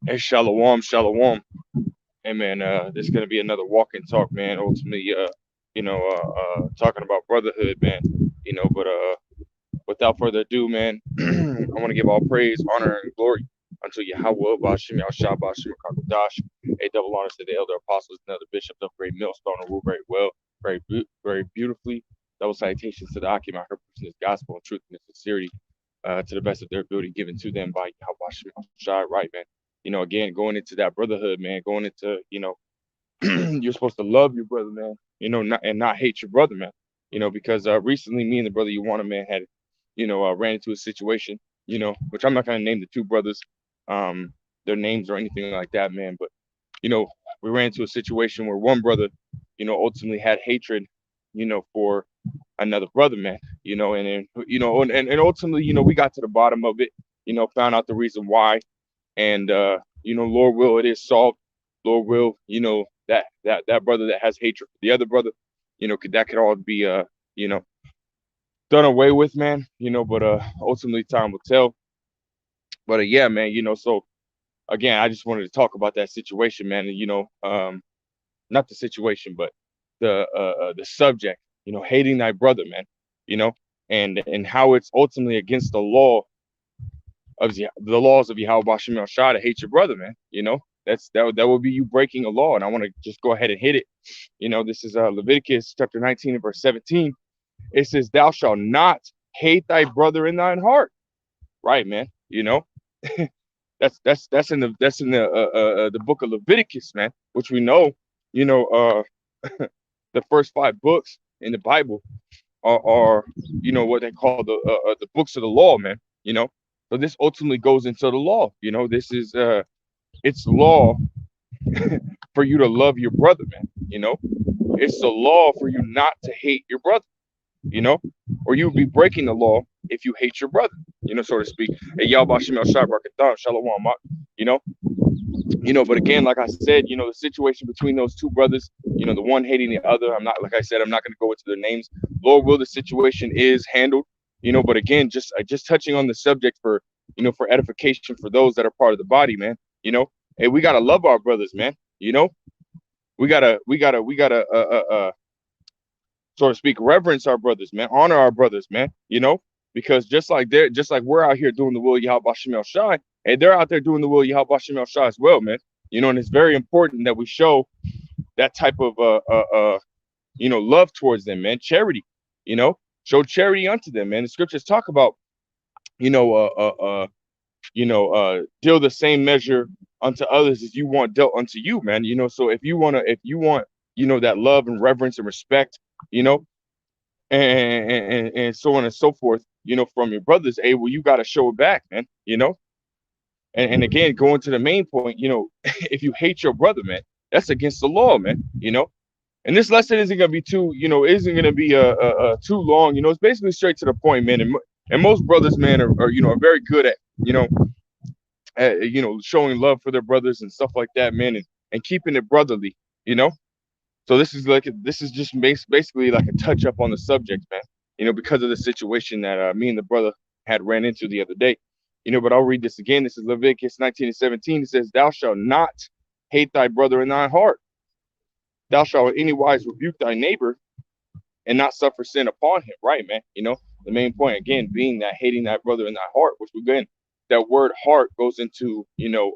Hey, shalom, shalom. Hey, man, this is gonna be another walk and talk, man. Ultimately, talking about brotherhood, man. But without further ado, man, I want to give all praise, honor, and glory unto Yahweh, Bashim, Yahshua, Bashim, Kakadash. A double honors to the elder apostles and other bishops of Great Millstone and rule very well, very beautifully. Double salutations to the Akim, I preaching this gospel and truth and sincerity to the best of their ability given to them by Yahweh, Bashim, Yahshua, right, man. Again, going into that brotherhood, man, going into, you're supposed to love your brother, man, not hate your brother, man, because recently me and the brother you want, man, had, ran into a situation, which I'm not going to name the two brothers, um, their names or anything like that, man, but, you know, we ran into a situation where one brother, ultimately had hatred, for another brother, man, and ultimately, we got to the bottom of it, found out the reason why, and Lord will, it is solved. Lord will, that brother that has hatred for the other brother, that could all be you know done away with, man. But ultimately time will tell. But yeah, man, so again, I just wanted to talk about that situation, man. And not the situation, but the subject, hating thy brother, man, you know, and how it's ultimately against the law of the laws of Yahweh Bashim Shah to hate your brother, man. That would be you breaking a law. And I want to just go ahead and hit it. This is Leviticus chapter 19 and verse 17. It says, "Thou shalt not hate thy brother in thine heart." Right, man. That's in the book of Leviticus, man, which we know, you know, the first five books in the Bible are what they call the books of the law, man. So this ultimately goes into the law. This is it's law for you to love your brother, man. It's the law for you not to hate your brother. you know, or you would be breaking the law if you hate your brother, so to speak. Hey, y'all, Bashim El Shabrak, Shalom, you know, but again, like I said, the situation between those two brothers, the one hating the other. I'm not, like I said, I'm not going to go into their names. Lord will, the situation is handled, but again, just touching on the subject for, for edification for those that are part of the body, man. Hey, we gotta love our brothers, man. We gotta so to speak, reverence our brothers, man, honor our brothers, man, because just like we're out here doing the will of Yahweh Bashim El Shai, and they're out there doing the will of Yahweh Bashim El Shai as well, man. And it's very important that we show that type of love towards them, man, charity, show charity unto them, man. The scriptures talk about, you know, uh, uh, uh, deal the same measure unto others as you want dealt unto you, man. So if you want, that love and reverence and respect, you know, and so on and so forth, from your brothers, hey, well, you got to show it back, man, and again, going to the main point, if you hate your brother, man, that's against the law, man, and this lesson isn't going to be isn't going to be too long, it's basically straight to the point, man, and most brothers, man, are very good at, showing love for their brothers and stuff like that, man, and keeping it brotherly, you know. So this is just basically like a touch up on the subject, man. Because of the situation that me and the brother had ran into the other day. But I'll read this again. This is Leviticus 19 and 17. It says, "Thou shalt not hate thy brother in thine heart. Thou shalt in any wise rebuke thy neighbor and not suffer sin upon him." Right, man. The main point again being that hating thy brother in thy heart, which again, that word heart goes into you know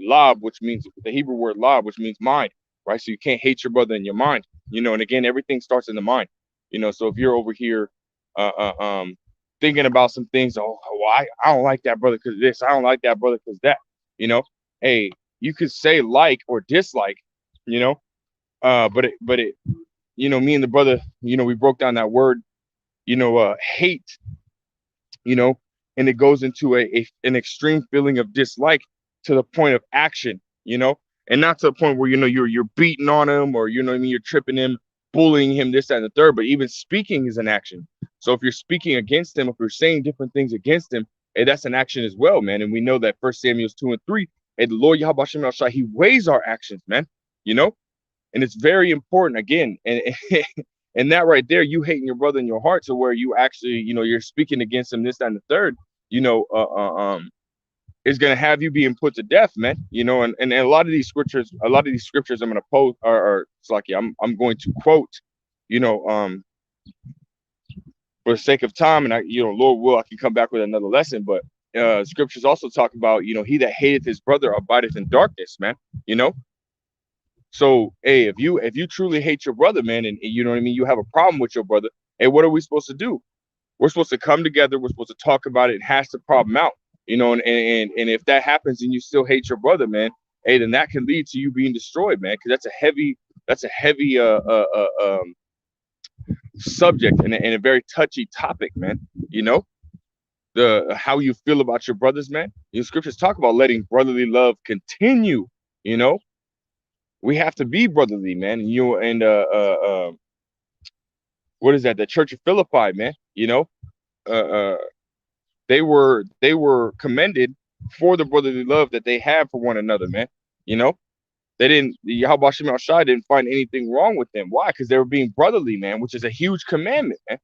lab, which means the Hebrew word lab, which means mind, right? So you can't hate your brother in your mind, and again, everything starts in the mind, So if you're over here, uh, uh, um, thinking about some things, well, I don't like that brother because this, I don't like that brother because that, you know, hey, you could say like or dislike, you know, but it, me and the brother, we broke down that word, hate, you know, and it goes into an extreme feeling of dislike to the point of action, and not to the point where you're beating on him or what I mean, you're tripping him, bullying him, this, that, and the third. But even speaking is an action. So if you're speaking against him, if you're saying different things against him, hey, that's an action as well, man. And we know that First Samuel 2 and 3, and the Lord Yahweh Shem Shai, He weighs our actions, man. You know, and it's very important again, and and that right there, you hating your brother in your heart to where you actually, you're speaking against him, this, that, and the third, you know, uh, uh, um, is going to have you being put to death, man. And a lot of these scriptures, I'm going to post, or it's like, yeah, I'm going to quote, you know, for the sake of time, and Lord will, I can come back with another lesson, but scriptures also talk about, he that hateth his brother abideth in darkness, man. you know so, hey, if you truly hate your brother, man, and you know what I mean, you have a problem with your brother, hey, what are we supposed to do? We're supposed to come together, we're supposed to talk about it and hash the problem out. And if that happens and you still hate your brother, man, hey, then that can lead to you being destroyed, man, because that's a heavy subject, and a very touchy topic, man. you know the How you feel about your brothers, man. Scriptures talk about letting brotherly love continue. you know we have to be brotherly, man. What is that? The Church of Philippi, man. Uh, uh, they were commended for the brotherly love that they have for one another, man. You know, they didn't. Yahweh Shem Shai didn't find anything wrong with them. Why? Because they were being brotherly, man, which is a huge commandment, man.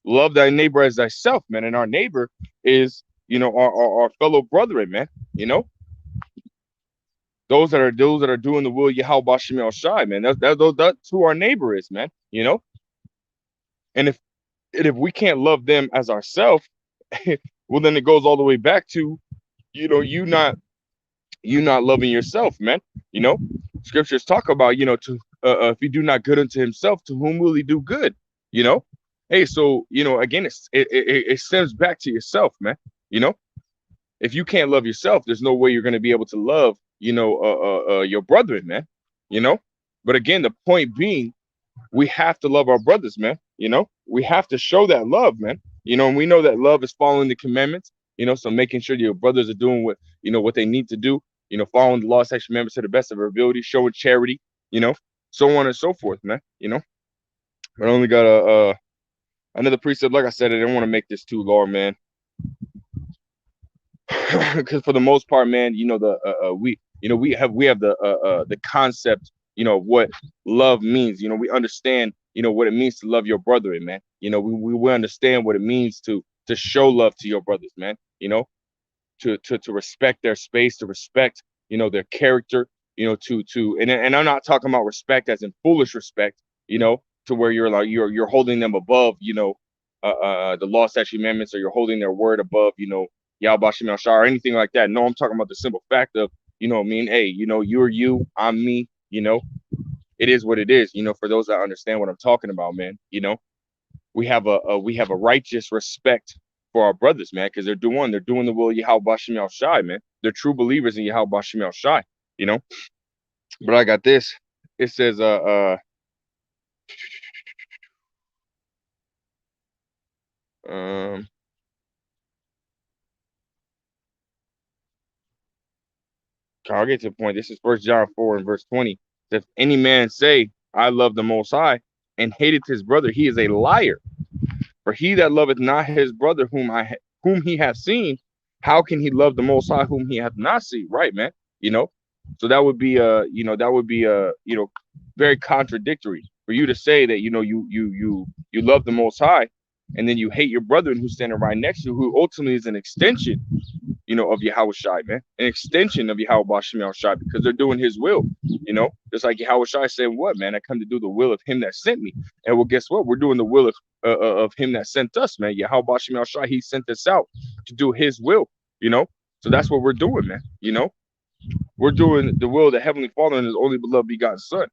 Love thy neighbor as thyself, man. And our neighbor is, our fellow brethren, man. You know, those that are doing the will of Yahweh Shem Shai, man. That's who our neighbor is, man. And if we can't love them as ourselves, well, then it goes all the way back to, you not loving yourself, man. You know, Scriptures talk about, to if he do not good unto himself, to whom will he do good? You know, hey, so again, it stems back to yourself, man. You know, if you can't love yourself, there's no way you're going to be able to love, your brethren, man. You know, but again, the point being, we have to love our brothers, man. We have to show that love, man. And we know that love is following the commandments. So making sure your brothers are doing what they need to do. Following the law, statutes, commandments to the best of our ability, showing charity. So on and so forth, man. But I only got another precept. Like I said, I didn't want to make this too long, man, because for the most part, man, we have the concept, what love means. We understand, what it means to love your brother, man. We understand what it means to show love to your brothers, man. To respect their space, to respect, their character, and I'm not talking about respect as in foolish respect, to where you're like you're holding them above, the law, statute, commandments, or you're holding their word above, Yahweh Shem Shai or anything like that. No, I'm talking about the simple fact of, I mean, hey, you're you, I'm me, it is what it is, for those that understand what I'm talking about, man. We have a righteous respect for our brothers, man, because they're doing the will of Yahweh Shem Shai, man. They're true believers in Yahweh Shem Shai, But I got this. It says, I'll get to the point. This is 1 John 4 and verse 20. If any man say, I love the Most High, and hateth his brother, he is a liar. For he that loveth not his brother whom he hath seen, how can he love the Most High whom he hath not seen? Right, man. So that would be very contradictory for you to say that you love the Most High, and then you hate your brother who's standing right next to you, who ultimately is an extension, of Yahweh Shai, man, an extension of Yahweh Shem Shai, because they're doing his will, just like Yahweh Shai said, what, man, I come to do the will of him that sent me. And well, guess what? We're doing the will of him that sent us, man. Yahweh Shem Shai, he sent us out to do his will, so that's what we're doing, man. We're doing the will of the Heavenly Father and his only beloved begotten Son,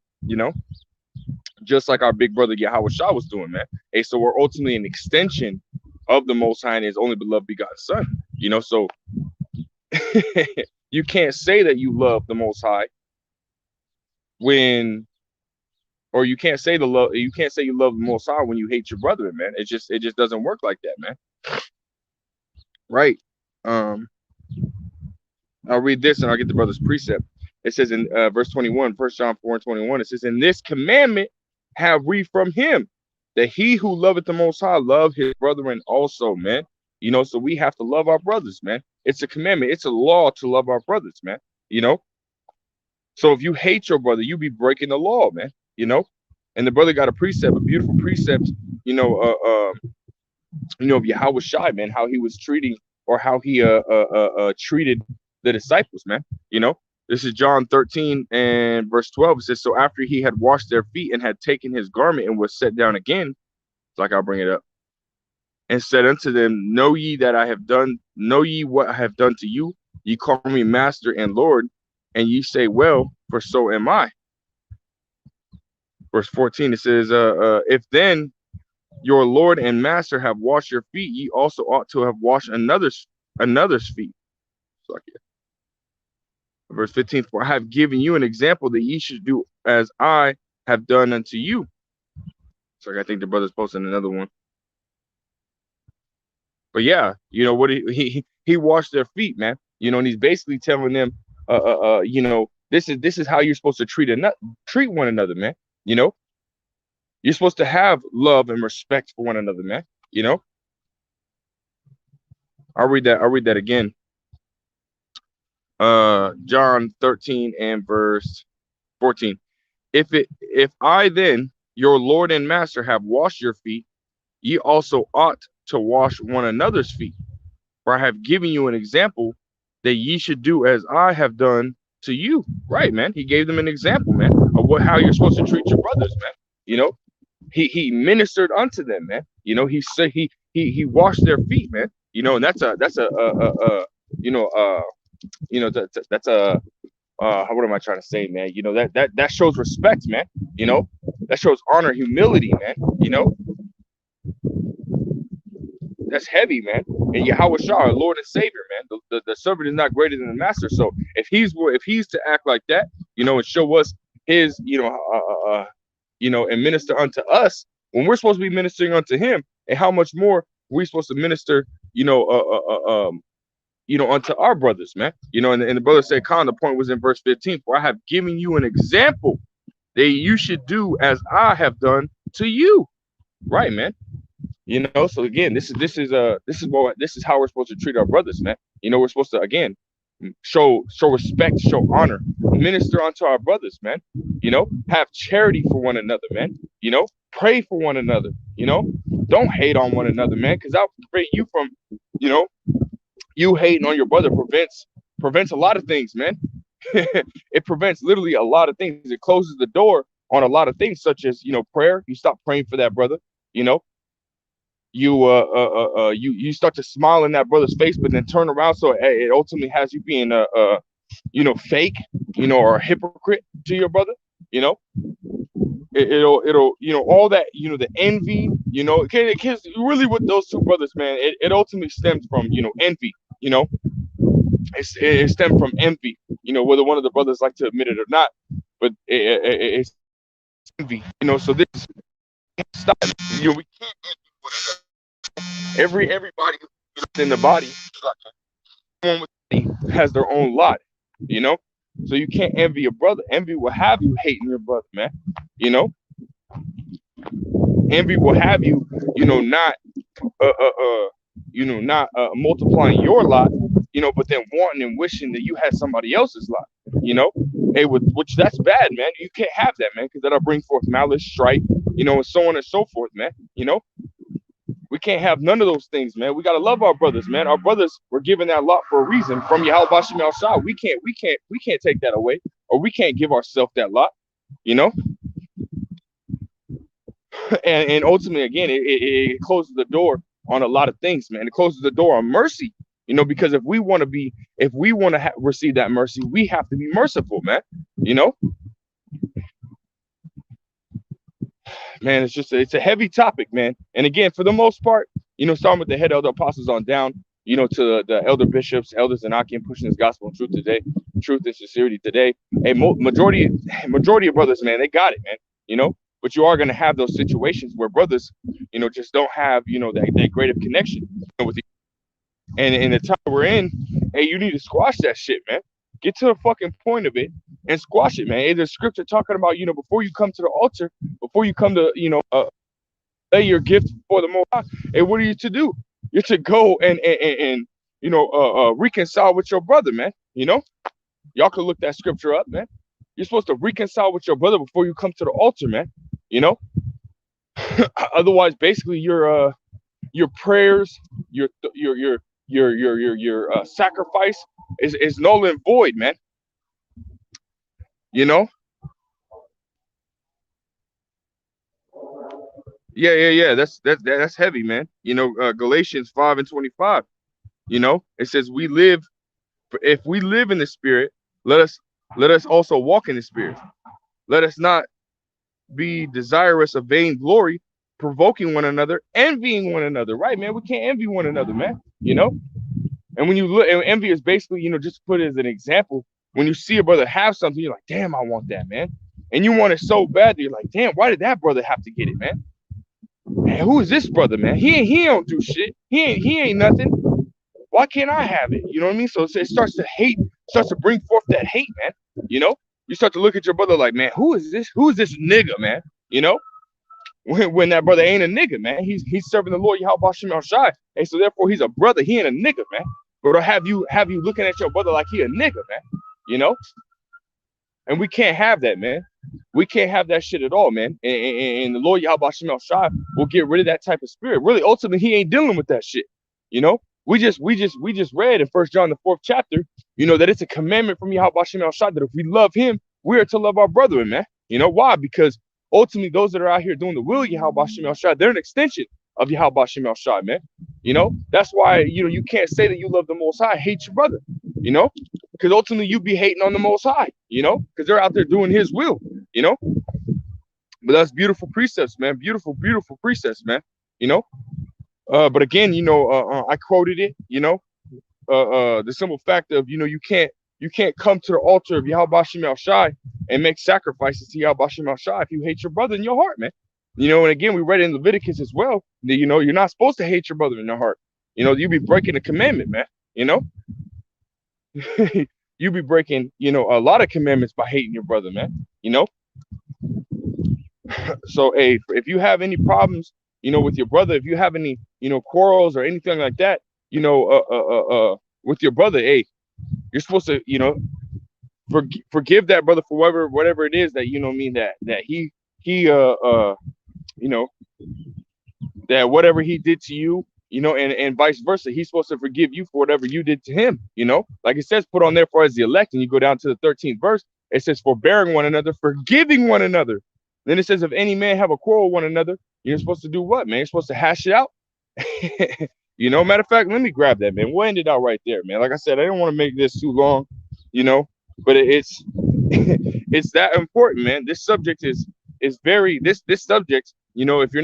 just like our big brother Yahweh Shai was doing, man. Hey, so we're ultimately an extension of the Most High and his only beloved begotten Son, so you can't say that you love the Most High or you can't say you love the Most High when you hate your brother, man. It just doesn't work like that, man. Right. I'll read this and I'll get the brother's precept. It says in verse 21, 1 John 4 and 21, it says, in this commandment have we from him, that he who loveth the Most High love his brethren also, man. So we have to love our brothers, man. It's a commandment. It's a law to love our brothers, man. So if you hate your brother, you be breaking the law, man. And the brother got a precept, a beautiful precept, of Yahweh Shai, man, how he was treating or how he treated the disciples, man. You know, this is John 13 and verse 12. It says, so after he had washed their feet and had taken his garment and was set down again, it's like I'll bring it up, and said unto them, know ye that I have done, know ye what I have done to you? Ye call me master and Lord, and ye say, well, for so am I. Verse 14, it says, if then your Lord and master have washed your feet, ye also ought to have washed another's feet. Like it. Verse 15, for I have given you an example that ye should do as I have done unto you. So I think the brother's posting another one. But yeah, you know what, he washed their feet, man. You know, and he's basically telling them, you know, this is how you're supposed to treat one another, man. You know, you're supposed to have love and respect for one another, man. You know, I'll read that again. John 13 and verse 14. If I then, your Lord and Master, have washed your feet, ye also ought to wash one another's feet. For I have given you an example that ye should do as I have done to you. Right, man. He gave them an example, man, of how you're supposed to treat your brothers, man. You know, he ministered unto them, man. You know, he said he washed their feet, man. You know, and that's a what am I trying to say, man? You know, that shows respect, man. You know, that shows honor, humility, man. You know, that's heavy, man. And Yahweh Shah, our Lord and Savior, man. The servant is not greater than the master. So if he's to act like that, you know, and show us his, you know, and minister unto us when we're supposed to be ministering unto him, and how much more we're supposed to minister, you know, unto our brothers, man. You know, and the brother said, Khan, the point was in verse 15, for I have given you an example that you should do as I have done to you. Right, man. You know, so again, this is how we're supposed to treat our brothers, man. You know, we're supposed to, again, show respect, show honor, minister unto our brothers, man. You know, have charity for one another, man. You know, pray for one another. You know, don't hate on one another, man, because that'll prevent you from, you know, you hating on your brother prevents a lot of things, man. It prevents literally a lot of things. It closes the door on a lot of things, such as, you know, prayer. You stop praying for that brother. You know, you start to smile in that brother's face, but then turn around, so it ultimately has you being you know, fake, you know, or a hypocrite to your brother. You know, it'll you know, all that, you know, the envy, you know, because really with those two brothers, man, it ultimately stems from, you know, envy. You know, it stemmed from envy. You know, whether one of the brothers like to admit it or not, but it's envy. You know, so this stop. You know, we can't envy one another. Everybody in the body has their own lot, you know. So you can't envy your brother. Envy will have you hating your brother, man. You know, envy will have you, you know, not multiplying your lot, you know, but then wanting and wishing that you had somebody else's lot, you know. Which that's bad, man. You can't have that, man, because that'll bring forth malice, strife, you know, and so on and so forth, man. You know, we can't have none of those things, man. We gotta love our brothers, man. Our brothers were given that lot for a reason from Yahweh Bashim Al Shah. We can't take that away, or we can't give ourselves that lot, you know. And ultimately, again, it closes the door on a lot of things, man. It closes the door on mercy, you know, because if we want to receive that mercy, we have to be merciful, man. You know, man, it's a heavy topic, man. And again, for the most part, you know, starting with the head elder apostles on down, you know, to the elder bishops, elders, and Akim pushing this gospel and truth today, truth and sincerity today. A majority of brothers, man, they got it, man. You know, but you are going to have those situations where brothers, you know, just don't have, you know, that great of connection with you. And in the time we're in, hey, you need to squash that shit, man. Get to the fucking point of it and squash it, man. Hey, there's scripture talking about, you know, before you come to the altar, before you come to, you know, lay your gift before the Most High, hey, what are you to do? You're to go and you know, reconcile with your brother, man. You know, y'all can look that scripture up, man. You're supposed to reconcile with your brother before you come to the altar, man. You know, otherwise, basically, your prayers, your your sacrifice is null and void, man. You know? Yeah. That's heavy, man. You know, Galatians 5:25. You know, it says we live if we live in the spirit, let us let us also walk in the spirit. Let us not be desirous of vain glory, provoking one another, envying one another. Right, man? We can't envy one another, man. You know? And when you look, and envy is basically, you know, just to put it as an example, when you see a brother have something, you're like, damn, I want that, man. And you want it so bad that you're like, damn, why did that brother have to get it, man? Man, who is this brother, man? He don't do shit. He ain't nothing. Why can't I have it? You know what I mean? So it starts to hate, starts to bring forth that hate, man. You know, you start to look at your brother like, man, who is this? Who is this nigga, man? You know, when that brother ain't a nigga, man. He's serving the Lord Yahweh Shem El Shai, and so therefore he's a brother. He ain't a nigga, man. But have you looking at your brother like he a nigga, man? You know, and we can't have that, man. We can't have that shit at all, man. And the Lord Yahweh Shem El Shai will get rid of that type of spirit. Really, ultimately, he ain't dealing with that shit. You know, we just read in 1 John the 4th chapter, you know, that it's a commandment from Yahweh Shem El Shai that if we love him, we are to love our brethren, man. You know why? Because ultimately, those that are out here doing the will of Yahweh Shem El Shai, they're an extension of Yahweh Shem El Shai, man. You know, that's why, you know, you can't say that you love the Most High, hate your brother, you know, because ultimately you be hating on the Most High, you know, because they're out there doing his will, you know. But that's beautiful precepts, man. Beautiful precepts, man. You know. But again, you know, I quoted it. You know, the simple fact of, you know, you can't come to the altar of Yahweh Shem El Shai and make sacrifices to Yahweh Shem El Shai if you hate your brother in your heart, man. You know, and again, we read it in Leviticus as well that, you know, you're not supposed to hate your brother in your heart. You know, you be breaking the commandment, man. You know, you be breaking, you know, a lot of commandments by hating your brother, man. You know. So, hey, if you have any problems, you know, with your brother, if you have any, you know, quarrels or anything like that, you know, with your brother, hey, you're supposed to, you know, forgive that brother for whatever it is that, you know, mean that he you know, that whatever he did to you, you know, and vice versa, he's supposed to forgive you for whatever you did to him, you know, like it says, put on therefore as the elect, and you go down to the 13th verse, it says, forbearing one another, forgiving one another. Then it says, if any man have a quarrel with one another, you're supposed to do what, man? You're supposed to hash it out. You know, matter of fact, let me grab that, man. We'll end it out right there, man. Like I said, I don't want to make this too long, you know, but it's it's that important, man. This subject is very this subject, you know, if you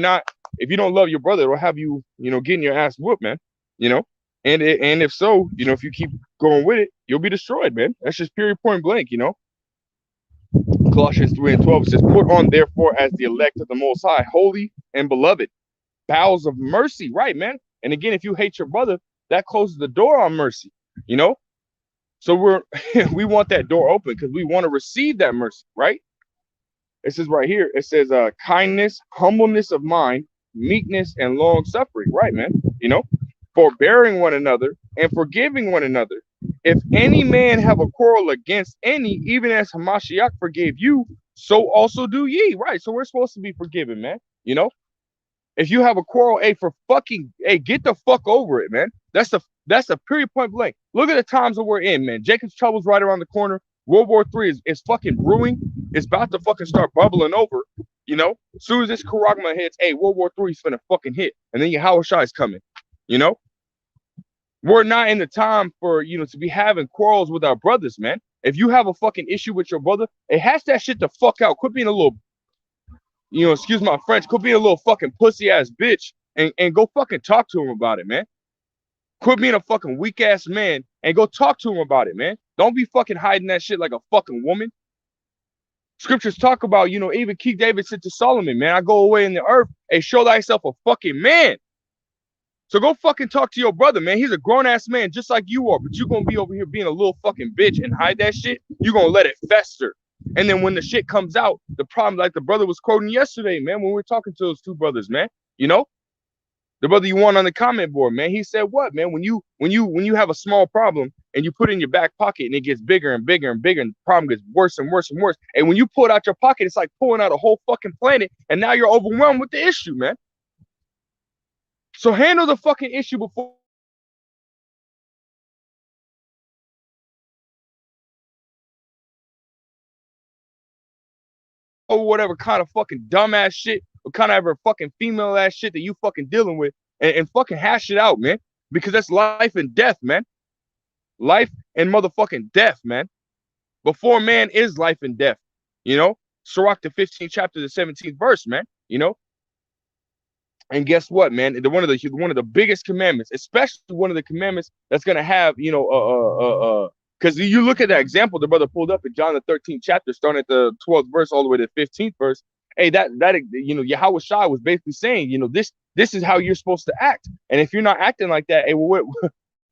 don't love your brother, it'll have you, you know, getting your ass whooped, man. You know, and if so, you know, if you keep going with it, you'll be destroyed, man. That's just period, point blank, you know. Colossians 3:12 says, put on therefore as the elect of the Most High, holy and beloved, bowels of mercy, right, man? And again, if you hate your brother, that closes the door on mercy, you know. So we want that door open because we want to receive that mercy, right? It says right here, it says kindness, humbleness of mind, meekness, and long suffering, right, man? You know, forbearing one another and forgiving one another. If any man have a quarrel against any, even as Hamashiach forgave you, so also do ye, right? So we're supposed to be forgiven, man. You know, if you have a quarrel, hey, get the fuck over it, man. That's a period, point blank. Look at the times that we're in, man. Jacob's trouble's right around the corner. World War III is fucking brewing. It's about to fucking start bubbling over. You know, as soon as this Karagma hits, hey, World War III is finna fucking hit, and then your Hawashai is coming. You know, we're not in the time for, you know, to be having quarrels with our brothers, man. If you have a fucking issue with your brother, it has that shit the fuck out. Quit being a little, you know, excuse my French, quit being a little fucking pussy ass bitch and go fucking talk to him about it, man. Quit being a fucking weak ass man and go talk to him about it, man. Don't be fucking hiding that shit like a fucking woman. Scriptures talk about, you know, even King David said to Solomon, man, I go away in the earth and show thyself a fucking man. So go fucking talk to your brother, man. He's a grown ass man just like you are, but you're gonna be over here being a little fucking bitch and hide that shit. You're gonna let it fester. And then when the shit comes out, the problem, like the brother was quoting yesterday, man, when we were talking to those two brothers, man, you know, the brother you want on the comment board, man, he said what, man, when you have a small problem and you put it in your back pocket and it gets bigger and bigger and bigger and the problem gets worse and worse and worse. And when you pull it out your pocket, it's like pulling out a whole fucking planet and now you're overwhelmed with the issue, man. So handle the fucking issue before over whatever kind of fucking dumbass shit or kind of ever fucking female ass shit that you fucking dealing with, and fucking hash it out, man. Because that's life and death, man. Life and motherfucking death, man. Before man is life and death, you know. Sirach, the 15th chapter, the 17th verse, man. You know. And guess what, man? One of the biggest commandments, especially one of the commandments that's gonna have, you know, because you look at that example the brother pulled up in John the 13th chapter, starting at the 12th verse all the way to the 15th verse. Hey, that you know, Yahweh Shai was basically saying, you know, this is how you're supposed to act, and if you're not acting like that, hey, well,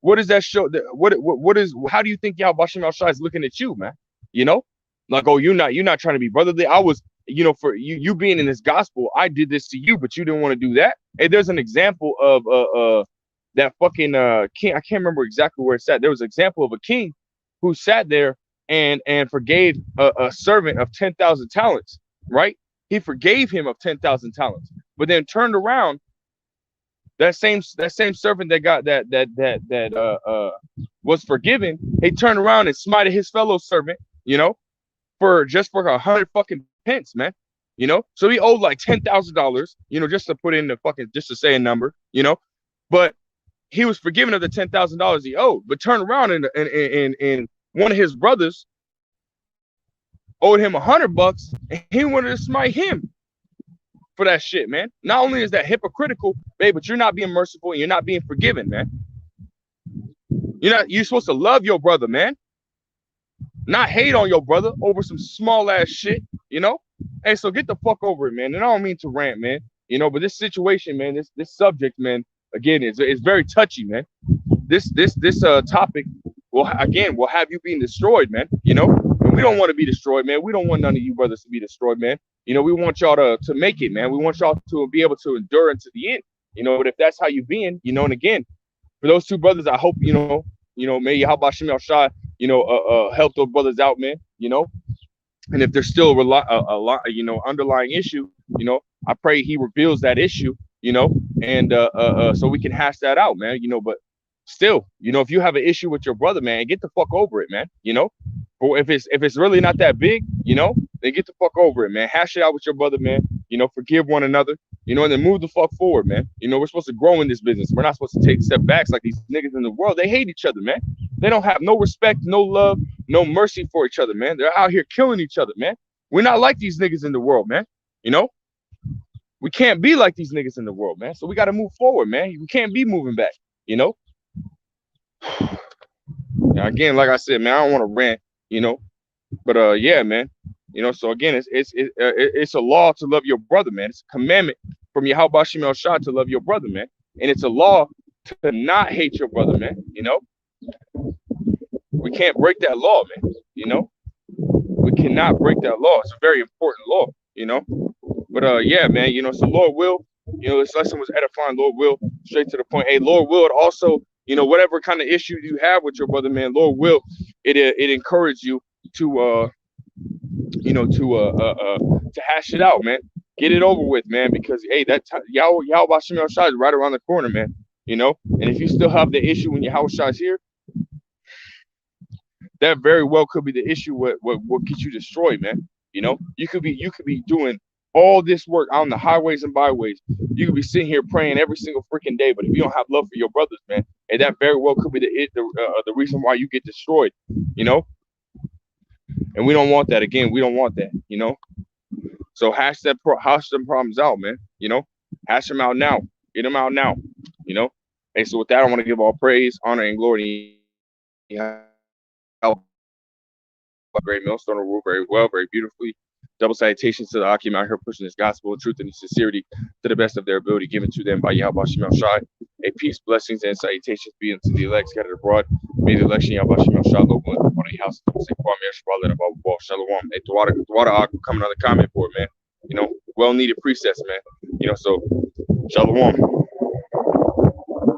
what does that show? What is? How do you think Yahweh Shai is looking at you, man? You know, like, oh, you're not trying to be brotherly. I was, you know, for you being in this gospel, I did this to you, but you didn't want to do that. Hey, there's an example of that fucking king. I can't remember exactly where it's at. There was an example of a king who sat there and forgave a servant of 10,000 talents, right? He forgave him of 10,000 talents, but then turned around. That same servant that got that was forgiven, he turned around and smited his fellow servant, you know, for 100 fucking pence, man. You know, so he owed like $10,000, you know, just to put in the fucking, just to say a number, you know, but he was forgiven of the $10,000 he owed, but turned around and one of his brothers owed him $100, and he wanted to smite him for that shit, man. Not only is that hypocritical, babe, but you're not being merciful and you're not being forgiven, man. You're supposed to love your brother, man. Not hate on your brother over some small ass shit, you know? Hey, so get the fuck over it, man. And I don't mean to rant, man. You know, but this situation, man, this subject, man, again, is very touchy, man. This topic will have you being destroyed, man. You know, and we don't want to be destroyed, man. We don't want none of you brothers to be destroyed, man. You know, we want y'all to make it, man. We want y'all to be able to endure into the end. You know, but if that's how you being, you know, and again, for those two brothers, I hope, you know, may Yahweh Shem Shai, you know, help those brothers out, man. You know, and if there's still a lot, you know, underlying issue, you know, I pray he reveals that issue, you know, and so we can hash that out, man. You know, but still, you know, if you have an issue with your brother, man, get the fuck over it, man. You know, or if it's really not that big, you know, then get the fuck over it, man. Hash it out with your brother, man. You know, forgive one another, you know, and then move the fuck forward, man. You know, we're supposed to grow in this business. We're not supposed to take step backs like these niggas in the world. They hate each other, man. They don't have no respect, no love, no mercy for each other, man. They're out here killing each other, man. We're not like these niggas in the world, man. You know, we can't be like these niggas in the world, man. So we got to move forward, man. We can't be moving back, you know. Now, again, like I said, man, I don't want to rant, you know, but yeah, man, you know. So again, it's a law to love your brother, man. It's a commandment from Yahweh Shem Shai to love your brother, man, and it's a law to not hate your brother, man. You know, we can't break that law, man. You know, we cannot break that law. It's a very important law, you know. But yeah, man, you know, so Lord will, you know, this lesson was edifying. Lord will, straight to the point. Hey, Lord will also, you know, whatever kind of issue you have with your brother, man, Lord will it encourage you to you know, to hash it out, man. Get it over with, man, because hey, that Yahweh Shem Shai is right around the corner, man. You know, and if you still have the issue when Yahweh Shai is here, that very well could be the issue what gets you destroyed, man. You know, you could be doing all this work on the highways and byways. You could be sitting here praying every single freaking day, but if you don't have love for your brothers, man, and that very well could be the reason why you get destroyed, you know. And we don't want that. Again, we don't want that, you know. So hash them problems out, man. You know, hash them out now. Get them out now, you know. And so with that, I want to give all praise, honor, and glory. Great millstone rule very well, very beautifully. Double salutations to the Akim out here pushing this gospel, truth, and sincerity to the best of their ability given to them by Yahweh Shem Shai. A peace, blessings, and salutations be unto the elect scattered abroad. May the election Yahweh Shem Shai local in the house. Shalom. Hey, Tawada coming on the comment board, man. You know, well needed presets, man. You know, so shalom.